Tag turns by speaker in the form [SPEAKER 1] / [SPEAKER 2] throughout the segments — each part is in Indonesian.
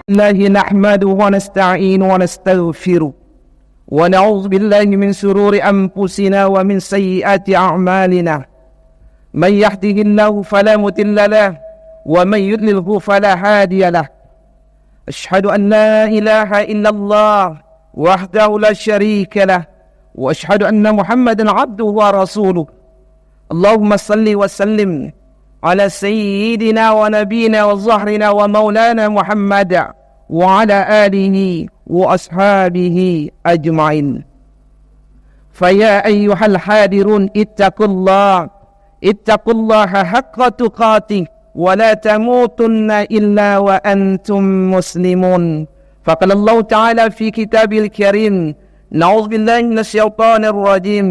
[SPEAKER 1] الله نحمده ونستعين ونستغفره ونعوذ بالله من شرور أنفسنا ومن سيئات أعمالنا من يهده الله فلا مضل له ومن يضلله فلا هادي له أشهد أن لا إله إلا الله وحده لا شريك له وأشهد أن محمدا عبده ورسوله اللهم صل وسلم على سيدنا ونبينا وظهرنا ومولانا محمد وعلى آله وأصحابه أجمعين. فيا أيها الحاضرون اتقوا الله حق تقاته ولا تموتن إلا وأنتم مسلمون. فقال الله تعالى في كتابه الكريم: نعوذ بالله من الشيطان الرجيم،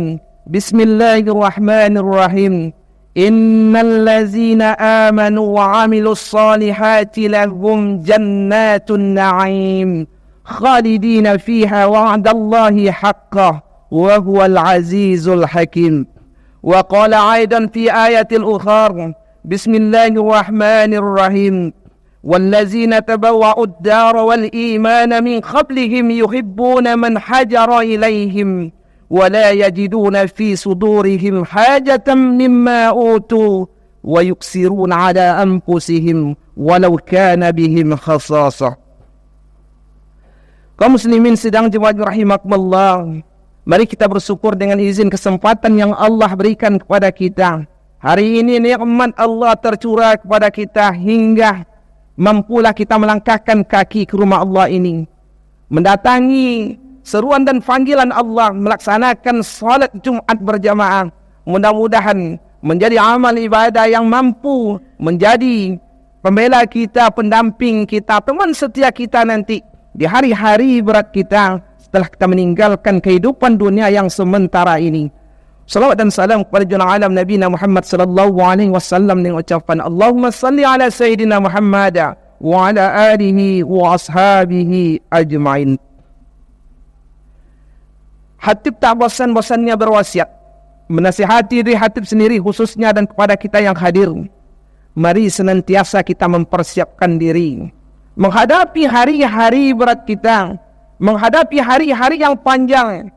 [SPEAKER 1] بسم الله الرحمن الرحيم، إن الذين آمنوا وعملوا الصالحات لهم جنات النعيم خالدين فيها وعد الله حقا وهو العزيز الحكيم. وقال أيضا في آية الأخرى: بسم الله الرحمن الرحيم، والذين تبوأوا الدار والإيمان من قبلهم يحبون من هاجر إليهم ولا يجدون في صدورهم حاجة مما أوتوا ويؤثرون على أنفسهم ولو كان بهم خصاصة. Kaum muslimin sedang jemaat rahimakumullah, mari kita bersyukur dengan izin kesempatan yang Allah berikan kepada kita. Hari ini nikmat Allah tercurah kepada kita hingga mampulah kita melangkahkan kaki ke rumah Allah ini, mendatangi seruan dan panggilan Allah, melaksanakan salat Jumat berjamaah. Mudah-mudahan menjadi amal ibadah yang mampu menjadi pembela kita, pendamping kita, teman setia kita nanti di hari-hari berat kita setelah kita meninggalkan kehidupan dunia yang sementara ini. Salawat dan salam kepada junjungan alam Nabi Muhammad sallallahu alaihi wasallam dengan ucapan Allahumma salli ala sayyidina Muhammad wa ala alihi wa ashabihi ajma'in. Hatib tak bosan-bosannya berwasiat, menasihati diri hatib sendiri khususnya dan kepada kita yang hadir. Mari senantiasa kita mempersiapkan diri menghadapi hari-hari berat kita, menghadapi hari-hari yang panjang,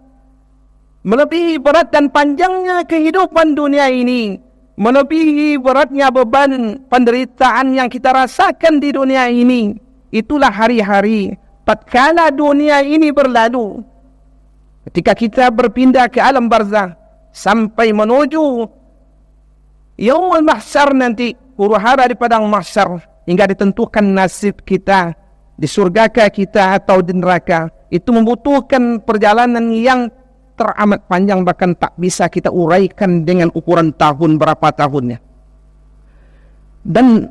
[SPEAKER 1] melebihi berat dan panjangnya kehidupan dunia ini, melebihi beratnya beban penderitaan yang kita rasakan di dunia ini. Itulah hari-hari tatkala dunia ini berlalu, ketika kita berpindah ke alam barzakh sampai menuju yaumul mahsyar nanti, huru-hara di padang mahsyar, hingga ditentukan nasib kita di surga kita atau di neraka. Itu membutuhkan perjalanan yang teramat panjang, bahkan tak bisa kita uraikan dengan ukuran tahun berapa tahunnya. Dan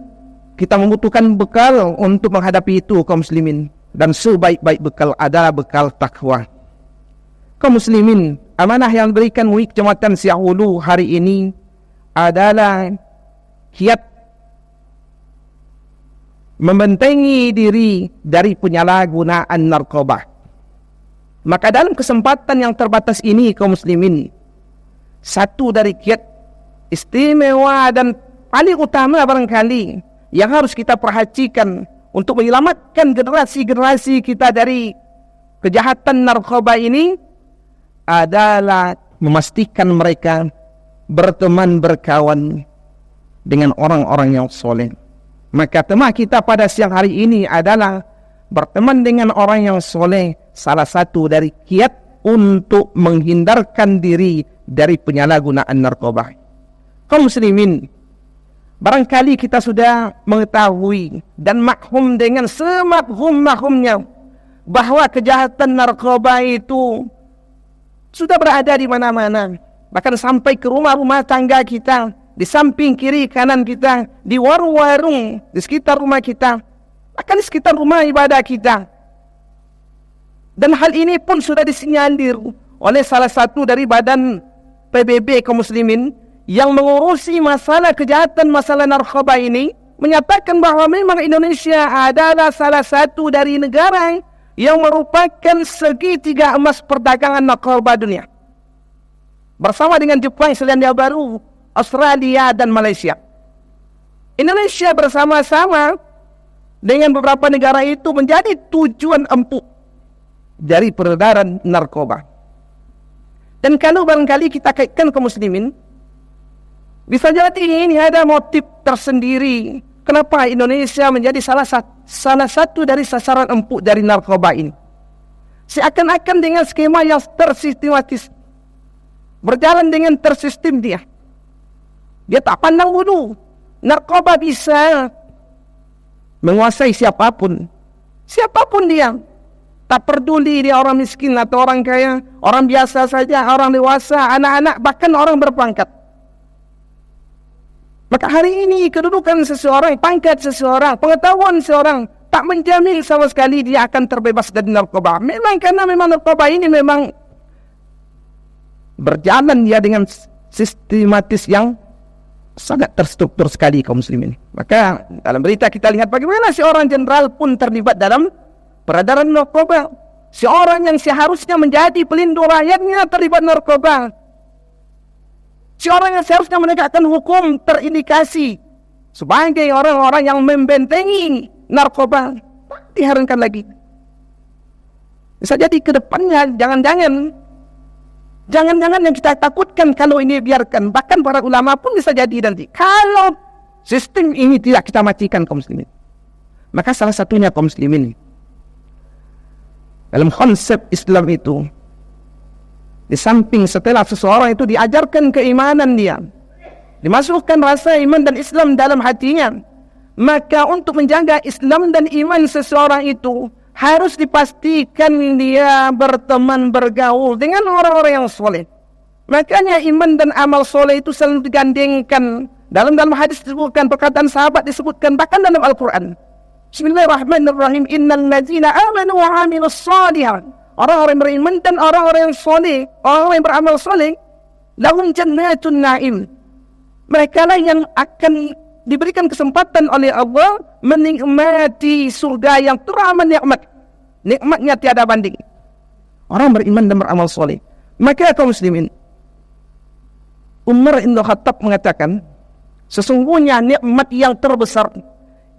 [SPEAKER 1] kita membutuhkan bekal untuk menghadapi itu, kaum muslimin. Dan sebaik-baik bekal adalah bekal takwa. Kaum muslimin, amanah yang diberikan WIK Jambatan Siak Hulu hari ini adalah kiat membentengi diri dari penyalahgunaan narkoba. Maka dalam kesempatan yang terbatas ini, kaum muslimin, satu dari kiat istimewa dan paling utama barangkali yang harus kita perhatikan untuk menyelamatkan generasi-generasi kita dari kejahatan narkoba ini adalah memastikan mereka berteman berkawan dengan orang-orang yang soleh. Maka tema kita pada siang hari ini adalah berteman dengan orang yang soleh, salah satu dari kiat untuk menghindarkan diri dari penyalahgunaan narkoba. Kaum muslimin, barangkali kita sudah mengetahui dan maklum dengan semaklum-maklumnya bahwa kejahatan narkoba itu sudah berada di mana-mana, bahkan sampai ke rumah-rumah tangga kita, di samping kiri kanan kita, di warung-warung di sekitar rumah kita, bahkan di sekitar rumah ibadah kita. Dan hal ini pun sudah disinyalir oleh salah satu dari badan PBB kaum muslimin yang mengurusi masalah kejahatan, masalah narkoba ini, menyatakan bahwa memang Indonesia adalah salah satu dari negara yang merupakan segitiga emas perdagangan narkoba dunia, bersama dengan Jepang, Selandia Baru, Australia dan Malaysia. Indonesia bersama-sama dengan beberapa negara itu menjadi tujuan empuk dari peredaran narkoba. Dan kalau barangkali kita kaitkan kaum muslimin, bisa jadi ini ada motif tersendiri kenapa Indonesia menjadi salah satu dari sasaran empuk dari narkoba ini. Seakan-akan dengan skema yang tersistematis, berjalan dengan tersistem dia. Dia tak pandang bulu. Narkoba bisa menguasai siapapun. Siapapun dia. Tak peduli dia orang miskin atau orang kaya, orang biasa saja, orang dewasa, anak-anak, bahkan orang berpangkat. Maka hari ini kedudukan seseorang, pangkat seseorang, pengetahuan seseorang tak menjamin sama sekali dia akan terbebas dari narkoba. Memang karena narkoba ini memang berjalan dia dengan sistematis yang sangat terstruktur sekali kaum muslimin. Maka dalam berita kita lihat bagaimana seorang jenderal pun terlibat dalam peredaran narkoba. Seorang yang seharusnya menjadi pelindung rakyatnya terlibat narkoba. Seorang yang seharusnya menegakkan hukum terindikasi sebagai orang-orang yang membentengi narkoba, tak diharamkan lagi. Bisa jadi ke depannya jangan-jangan yang kita takutkan kalau ini biarkan, bahkan para ulama pun bisa jadi nanti kalau sistem ini tidak kita matikan kaum muslimin. Maka salah satunya kaum muslimin dalam konsep Islam itu, di samping setelah seseorang itu diajarkan keimanan dia, dimasukkan rasa iman dan Islam dalam hatinya, maka untuk menjaga Islam dan iman seseorang itu harus dipastikan dia berteman bergaul dengan orang-orang yang soleh. Makanya iman dan amal soleh itu selalu digandengkan. Dalam hadis disebutkan, perkataan sahabat disebutkan, bahkan dalam Al-Quran. Bismillahirrahmanirrahim. Innal ladzina amanu wa amilus shalihat. Orang-orang yang beriman dan orang-orang yang soleh, orang-orang yang beramal soleh, lahum jannatun na'im. Mereka lah yang akan diberikan kesempatan oleh Allah menikmati surga yang teramat nikmat. Nikmatnya tiada banding. Orang beriman dan beramal soleh. Maka kaum muslimin, Umar bin Khattab mengatakan, sesungguhnya nikmat yang terbesar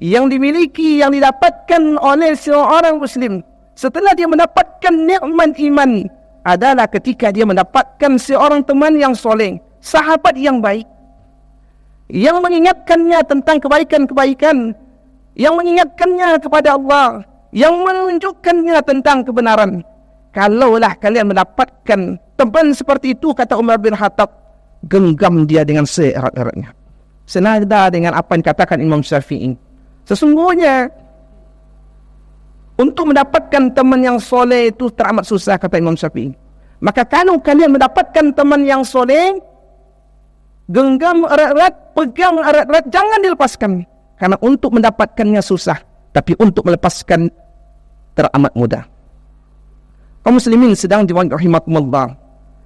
[SPEAKER 1] yang dimiliki, yang didapatkan oleh seorang muslim setelah dia mendapatkan nikmat iman adalah ketika dia mendapatkan seorang teman yang soleh, sahabat yang baik, yang mengingatkannya tentang kebaikan-kebaikan, yang mengingatkannya kepada Allah, yang menunjukkannya tentang kebenaran. Kalaulah kalian mendapatkan teman seperti itu, kata Umar bin Khattab, genggam dia dengan seerat-eratnya. Senada dengan apa yang dikatakan Imam Syafi'i. Sesungguhnya untuk mendapatkan teman yang soleh itu teramat susah, kata Imam Syafi'i. Maka kalau kalian mendapatkan teman yang soleh, genggam erat-erat, pegang erat-erat, jangan dilepaskan. Karena untuk mendapatkannya susah, tapi untuk melepaskan teramat mudah. Kaum muslimin sedang diwajib rahimakumullah.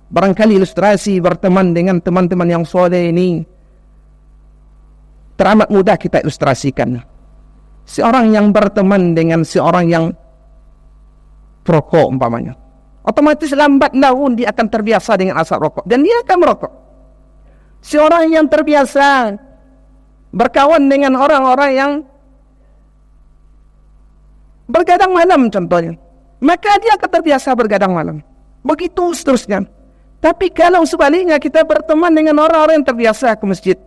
[SPEAKER 1] Barangkali ilustrasi berteman dengan teman-teman yang soleh ini teramat mudah kita ilustrasikan. Seorang yang berteman dengan seorang yang perokok umpamanya, otomatis lambat laun dia akan terbiasa dengan asap rokok dan dia akan merokok. Seorang yang terbiasa berkawan dengan orang-orang yang bergadang malam contohnya, maka dia akan terbiasa bergadang malam. Begitu seterusnya. Tapi kalau sebaliknya kita berteman dengan orang-orang yang terbiasa ke masjid,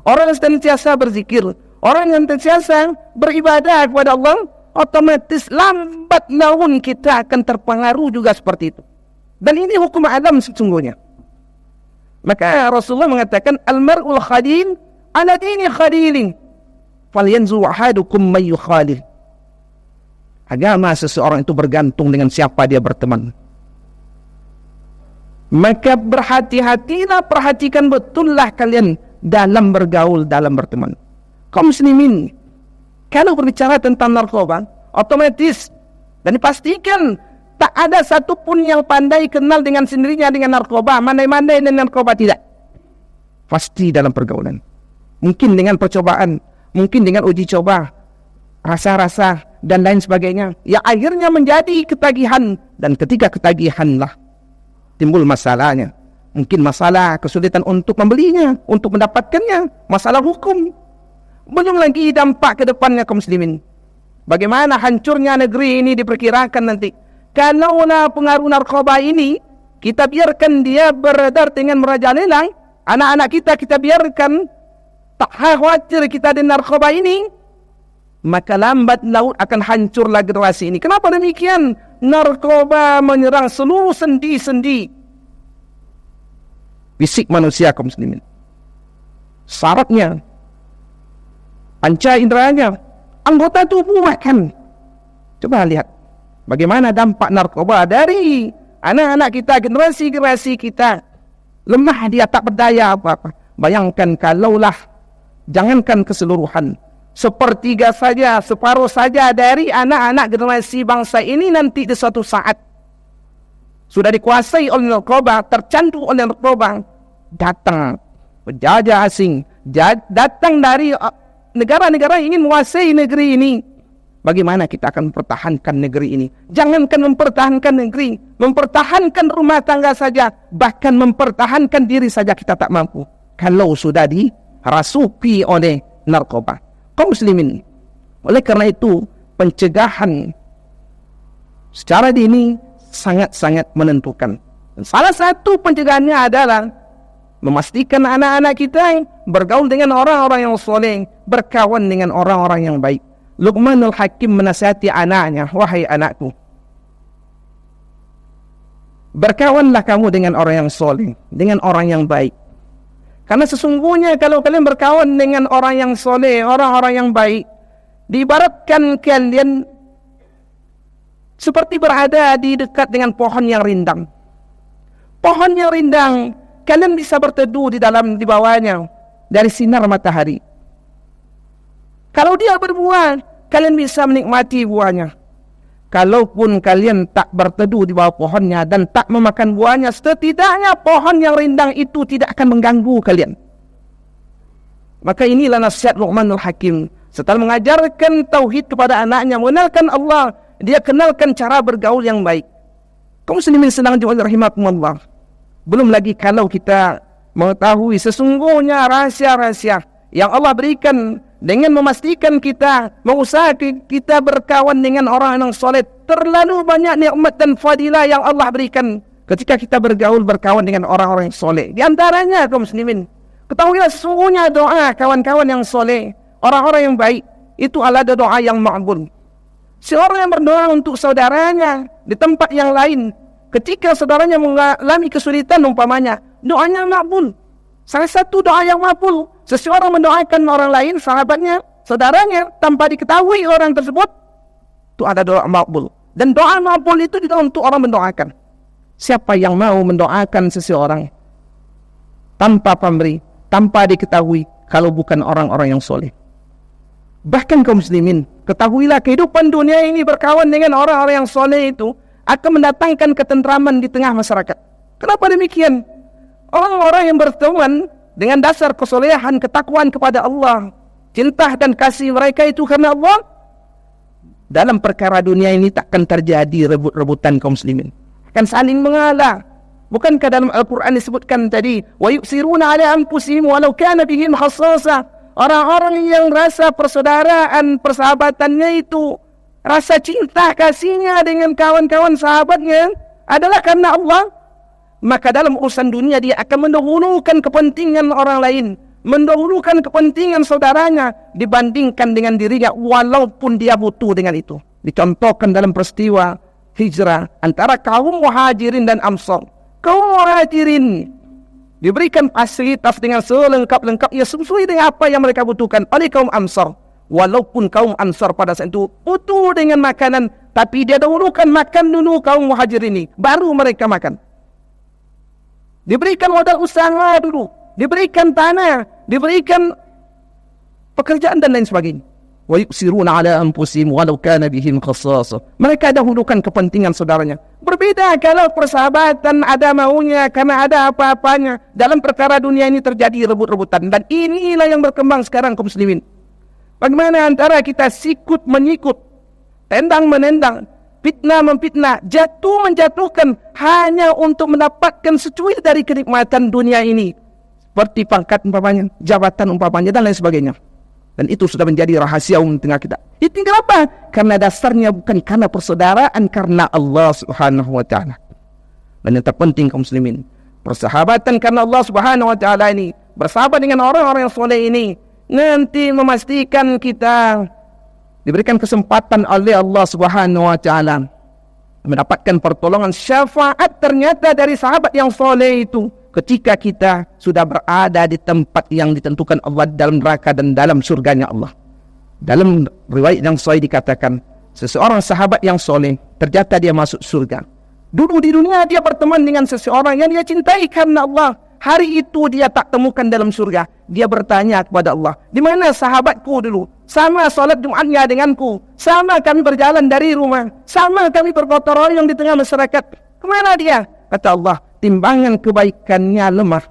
[SPEAKER 1] orang yang senantiasa berzikir, orang yang senantiasa beribadah kepada Allah, otomatis lambat laun kita akan terpengaruh juga seperti itu. Dan ini hukum alam sesungguhnya. Maka Rasulullah mengatakan, Al-mar'ul khalil ala dini khalilin falyanzu ahadukum may yukhalil. Agama seseorang itu bergantung dengan siapa dia berteman. Maka berhati-hatilah, perhatikan betullah kalian dalam bergaul, dalam berteman. Kaum muslimin, kalau berbicara tentang narkoba, otomatis dan dipastikan tak ada satupun yang pandai kenal dengan sendirinya dengan narkoba, mandai-mandai dengan narkoba, tidak. Pasti dalam pergaulan. Mungkin dengan percobaan, mungkin dengan uji coba, rasa-rasa dan lain sebagainya, yang akhirnya menjadi ketagihan. Dan ketika ketagihanlah timbul masalahnya. Mungkin masalah kesulitan untuk membelinya, untuk mendapatkannya, masalah hukum. Belum lagi dampak ke depannya kaum muslimin. Bagaimana hancurnya negeri ini diperkirakan nanti. Kalau pengaruh narkoba ini kita biarkan dia beredar dengan merajalela, anak-anak kita biarkan tak khawatir kita dengan narkoba ini, maka lambat laut akan hancurlah generasi ini. Kenapa demikian? Narkoba menyerang seluruh sendi-sendi fisik manusia kaum muslimin. Syaratnya, panca inderanya, anggota tubuh bahkan. Coba lihat bagaimana dampak narkoba dari anak-anak kita, generasi-generasi kita. Lemah dia, tak berdaya apa-apa. Bayangkan kalaulah, jangankan keseluruhan, sepertiga saja, separuh saja dari anak-anak generasi bangsa ini nanti di suatu saat sudah dikuasai oleh narkoba, tercandu oleh narkoba, datang penjajah asing, datang dari negara-negara yang ingin menguasai negeri ini. Bagaimana kita akan mempertahankan negeri ini? Jangankan mempertahankan negeri, mempertahankan rumah tangga saja, bahkan mempertahankan diri saja kita tak mampu kalau sudah dirasuki oleh narkoba. Kaum muslimin, oleh karena itu pencegahan secara dini sangat-sangat menentukan. Dan salah satu pencegahannya adalah memastikan anak-anak kita bergaul dengan orang-orang yang soleh, berkawan dengan orang-orang yang baik. Luqmanul Hakim menasihati anaknya, wahai anakku, berkawanlah kamu dengan orang yang soleh, dengan orang yang baik. Karena sesungguhnya kalau kalian berkawan dengan orang yang soleh, orang-orang yang baik, diibaratkan kalian seperti berada di dekat dengan pohon yang rindang. Pohon yang rindang, kalian bisa berteduh di bawahnya dari sinar matahari. Kalau dia berbuah, kalian bisa menikmati buahnya. Kalaupun kalian tak berteduh di bawah pohonnya dan tak memakan buahnya, setidaknya pohon yang rindang itu tidak akan mengganggu kalian. Maka inilah nasihat Luqmanul Hakim. Setelah mengajarkan tauhid kepada anaknya, mengenalkan Allah, dia kenalkan cara bergaul yang baik. Kaum muslimin sedang rahimakumullah. Belum lagi kalau kita mengetahui sesungguhnya rahasia-rahasia yang Allah berikan dengan memastikan kita, mengusahakan kita berkawan dengan orang yang soleh. Terlalu banyak nikmat dan fadilah yang Allah berikan ketika kita berkawan dengan orang-orang yang soleh. Di antaranya kaum muslimin, ketahuilah sesungguhnya doa kawan-kawan yang soleh, orang-orang yang baik, itu adalah doa yang ma'bul. Seorang yang berdoa untuk saudaranya di tempat yang lain, ketika saudaranya mengalami kesulitan umpamanya, doanya ma'bul. Salah satu doa yang ma'bul, seseorang mendoakan orang lain, sahabatnya, saudaranya, tanpa diketahui orang tersebut, itu ada doa ma'bul. Dan doa ma'bul itu tidak untuk orang mendoakan. Siapa yang mau mendoakan seseorang tanpa pamrih, tanpa diketahui, kalau bukan orang-orang yang soleh. Bahkan kaum muslimin, ketahuilah kehidupan dunia ini berkawan dengan orang-orang yang soleh itu akan mendatangkan ketentraman di tengah masyarakat. Kenapa demikian? Orang-orang yang berteman dengan dasar kesolehan, ketakwaan kepada Allah, cinta dan kasih mereka itu karena Allah, dalam perkara dunia ini takkan terjadi rebut-rebutan kaum muslimin. Akan saling mengalah. Bukankah dalam Al-Quran disebutkan tadi, wa yusiruna ala anfusihim walau kana bihim khassasa. Orang-orang yang rasa persaudaraan, persahabatannya itu, rasa cinta kasihnya dengan kawan-kawan sahabatnya adalah karena Allah. Maka dalam urusan dunia dia akan mendahulukan kepentingan orang lain, mendahulukan kepentingan saudaranya dibandingkan dengan dirinya, walaupun dia butuh dengan itu. Dicontohkan dalam peristiwa hijrah antara kaum Muhajirin dan Ansar. Kaum Muhajirin diberikan fasilitas dengan selengkap-lengkapnya sesuai dengan apa yang mereka butuhkan oleh kaum Ansar. Walaupun kaum Ansar pada saat itu butuh dengan makanan, tapi dia dahulukan makan dulu kaum Muhajirin ini, baru mereka makan. Diberikan modal usaha dulu, diberikan tanah, diberikan pekerjaan dan lain sebagainya. Wa yusiruna ala anfusihim walau kana bihim khassasa. Mereka dahulukan kepentingan saudaranya. Berbeda kalau persahabatan ada maunya karena ada apa-apanya. Dalam perkara dunia ini terjadi rebut-rebutan, dan inilah yang berkembang sekarang kaum muslimin. Bagaimana antara kita sikut menyikut, tendang menendang, fitnah memfitnah, jatuh menjatuhkan hanya untuk mendapatkan secuil dari kenikmatan dunia ini, seperti pangkat umpamanya, jabatan umpamanya dan lain sebagainya. Dan itu sudah menjadi rahasia umum tengah kita. Itu kenapa? Karena dasarnya bukan karena persaudaraan, karena Allah Subhanahu wa ta'ala. Dan yang terpenting kaum muslimin, persahabatan karena Allah Subhanahu wa ta'ala ini, bersahabat dengan orang-orang yang soleh ini, nanti memastikan kita diberikan kesempatan oleh Allah Subhanahu wa ta'ala mendapatkan pertolongan syafaat ternyata dari sahabat yang soleh itu, ketika kita sudah berada di tempat yang ditentukan Allah dalam neraka dan dalam surganya Allah. Dalam riwayat yang sahih dikatakan, seseorang sahabat yang soleh ternyata dia masuk surga. Dulu di dunia dia berteman dengan seseorang yang dia cintai karena Allah. Hari itu dia tak temukan dalam surga. Dia bertanya kepada Allah, di mana sahabatku dulu? Sama salat Jumatnya denganku, sama kami berjalan dari rumah, sama kami bergotong royong di tengah masyarakat. Kemana dia? Kata Allah, timbangan kebaikannya lemah,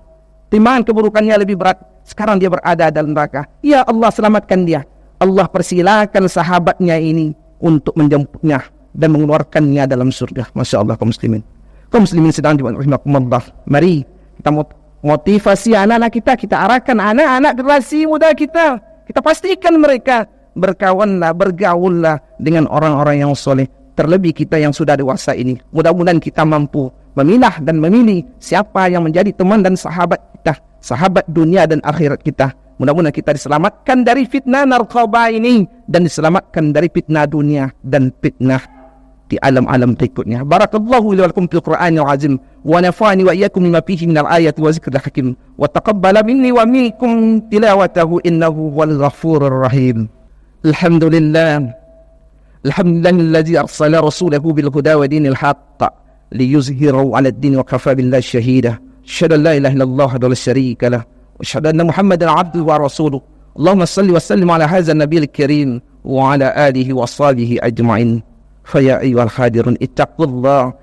[SPEAKER 1] timbangan keburukannya lebih berat. Sekarang dia berada dalam neraka. Ya Allah, selamatkan dia. Allah persilakan sahabatnya ini untuk menjemputnya dan mengeluarkannya dalam surga. Masya Allah kaum muslimin. Kaum muslimin sedang rahimakumullah. Mari kita motivasi anak-anak kita, kita arahkan anak-anak generasi muda kita. Kita pastikan mereka berkawanlah, bergaullah dengan orang-orang yang soleh. Terlebih kita yang sudah dewasa ini, mudah-mudahan kita mampu memilah dan memilih siapa yang menjadi teman dan sahabat kita, sahabat dunia dan akhirat kita. Mudah-mudahan kita diselamatkan dari fitnah narkoba ini dan diselamatkan dari fitnah dunia dan fitnah di alam-alam berikutnya. Barakallahu li wa lakum fil Qur'anil azim wa nafa'ani wa iyyakum bima fihi minal ayati wa zikril hakim wa taqabbala minni wa minkum tilawatahu innahu wal ghafurur rahim. Alhamdulillah. Alhamdulillahilladzi arsala rasulahu bil huda wa dinil haqq liyuzhirahu 'ala ad-din wa kafa billahi shahida. Asyhadu an la ilaha illallah wa la syarika lah. Wa asyhadu anna Muhammadan 'abduhu wa rasuluh. Allahumma shalli wa sallim 'ala hadzal nabiyil karim wa 'ala alihi wa sahbihi ajma'in. Fa ya ayyuhal hadirun ittaqullaha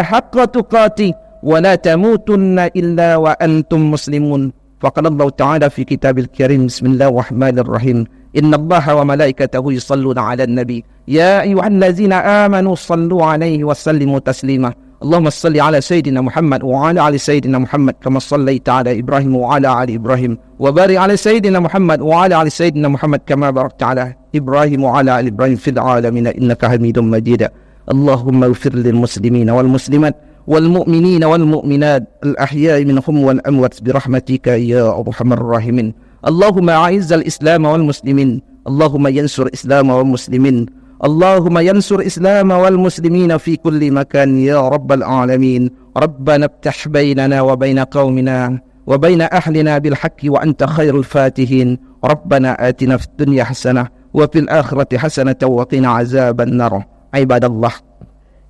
[SPEAKER 1] haqqa tuqatih wa la tamutunna illa wa antum muslimun. Faqala Allah Ta'ala fi kitabil karim, bismillahirrahmanirrahim. Inna Allaha wa malaikatahu yusalluna 'alan nabi ya ayyuhallazina amanu sallu 'alaihi wa sallimu taslima. Allahumma salli 'ala sayyidina Muhammad wa 'ala ali sayyidina Muhammad kama sallaita 'ala Ibrahim wa 'ala ali Ibrahim wa barik 'ala sayyidina Muhammad wa 'ala ali sayyidina Muhammad kama barakta 'ala Ibrahim wa 'ala ali Ibrahim fil 'alamin innaka Hamidum Majid. Allahumma ighfir lil muslimina wal muslimat wal mu'minina wal mu'minat al ahya'i minhum wal amwat bi rahmatika ya arhamar rahimin. Allahumma a'izzal Islam wal muslimin. Allahumma yansur Islam wal muslimin. Allahumma yansur Islam wal muslimin fi kulli makan ya rabbal alamin. Rabbana iftah bainana wa baina qaumina wa baina ahlina bil haqqi wa anta khairul fatihin. Rabbana atina fid dunya hasanah wa fil akhirati hasanah wa qina azaban nar. Ibadallah,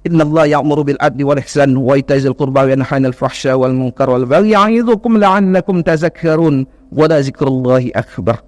[SPEAKER 1] inna Allah ya'muru bil adli wal ihsan wa ita'i dzil qurba wa yanha 'anil fahsya'i wal munkar wal baghi ya'idzukum la'allakum tadhakkarun. Wa la zikrullahi akbar.